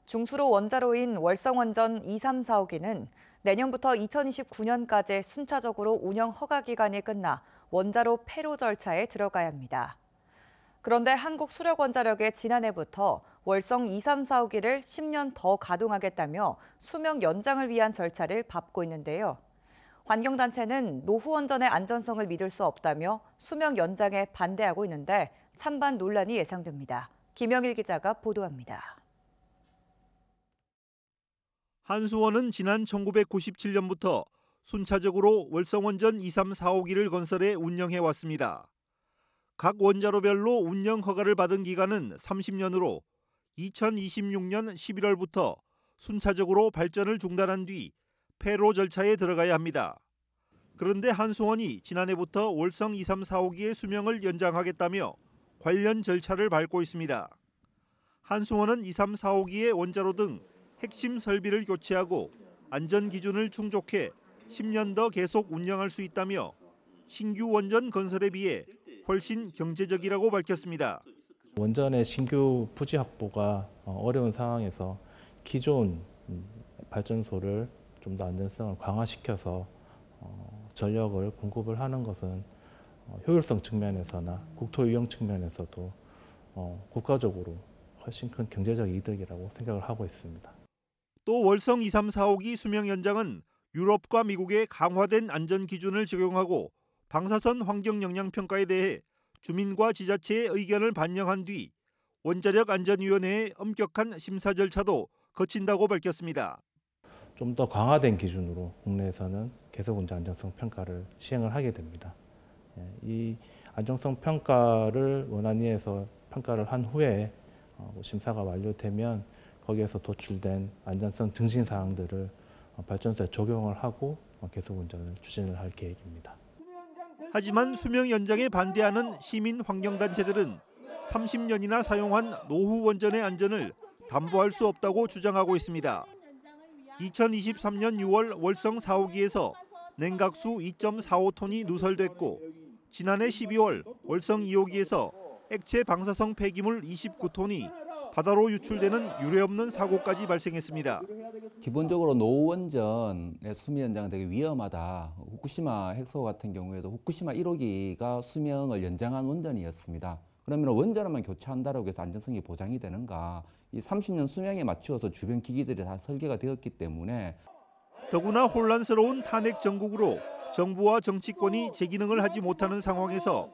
중수로 원자로인 월성원전 2, 3, 4호기는 내년부터 2029년까지 순차적으로 운영 허가 기간이 끝나 원자로 폐로 절차에 들어가야 합니다. 그런데 한국수력원자력이 지난해부터 월성 2, 3, 4호기를 10년 더 가동하겠다며 수명 연장을 위한 절차를 밟고 있는데요. 환경단체는 노후원전의 안전성을 믿을 수 없다며 수명 연장에 반대하고 있는데 찬반 논란이 예상됩니다. 김영일 기자가 보도합니다. 한수원은 지난 1997년부터 순차적으로 월성원전 2, 3, 4호기를 건설해 운영해 왔습니다. 각 원자로별로 운영 허가를 받은 기간은 30년으로 2026년 11월부터 순차적으로 발전을 중단한 뒤 폐로 절차에 들어가야 합니다. 그런데 한수원이 지난해부터 월성 2, 3, 4호기의 수명을 연장하겠다며 관련 절차를 밟고 있습니다. 한수원은 2, 3, 4호기의 원자로 등 핵심 설비를 교체하고 안전 기준을 충족해 10년 더 계속 운영할 수 있다며 신규 원전 건설에 비해 훨씬 경제적이라고 밝혔습니다. 원전의 신규 부지 확보가 어려운 상황에서 기존 발전소를 좀 더 안전성을 강화시켜서 전력을 공급을 하는 것은 효율성 측면에서나 국토 유형 측면에서도 국가적으로 훨씬 큰 경제적 이득이라고 생각을 하고 있습니다. 또 월성 2, 3, 4호기 수명 연장은 유럽과 미국의 강화된 안전 기준을 적용하고 방사선 환경 영향 평가에 대해 주민과 지자체의 의견을 반영한 뒤 원자력 안전위원회의 엄격한 심사 절차도 거친다고 밝혔습니다. 좀 더 강화된 기준으로 국내에서는 계속운전 안정성 평가를 시행을 하게 됩니다. 이 안정성 평가를 원안위에서 평가를 한 후에 심사가 완료되면 거기에서 도출된 안전성 증진 사항들을 발전소에 적용을 하고 계속운전을 추진을 할 계획입니다. 하지만 수명 연장에 반대하는 시민 환경단체들은 30년이나 사용한 노후 원전의 안전을 담보할 수 없다고 주장하고 있습니다. 2023년 6월 월성 4호기에서 냉각수 2.45톤이 누설됐고 지난해 12월 월성 2호기에서 액체 방사성 폐기물 29톤이 바다로 유출되는 유례없는 사고까지 발생했습니다. 기본적으로 노후원전의 수명 연장은 되게 위험하다. 후쿠시마 핵사고 같은 경우에도 후쿠시마 1호기가 수명을 연장한 원전이었습니다. 그러면 원전만 교체한다고 해서 안전성이 보장이 되는가? 이 30년 수명에 맞추어서 주변 기기들이 다 설계가 되었기 때문에 더구나 혼란스러운 탄핵 정국으로 정부와 정치권이 제기능을 하지 못하는 상황에서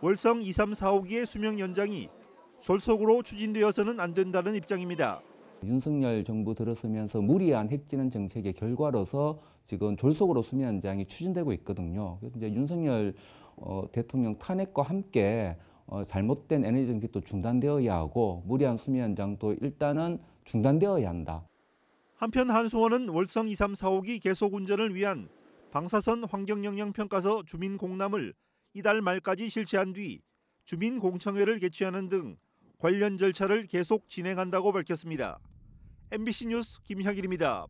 월성 2, 3, 4호기의 수명 연장이 졸속으로 추진되어서는 안 된다는 입장입니다. 윤석열 정부 들어서면서 무리한 핵진원 정책의 결과로서 지금 졸속으로 수명 연장이 추진되고 있거든요. 그래서 이제 윤석열 대통령 탄핵과 함께 잘못된 에너지 정책도 중단되어야 하고 무리한 수명 연장도 일단은 중단되어야 한다. 한편 한수원은 월성 2, 3, 4호기 계속 운전을 위한 방사선 환경 영향 평가서 주민 공람을 이달 말까지 실시한 뒤 주민 공청회를 개최하는 등 관련 절차를 계속 진행한다고 밝혔습니다. MBC 뉴스 김향일입니다.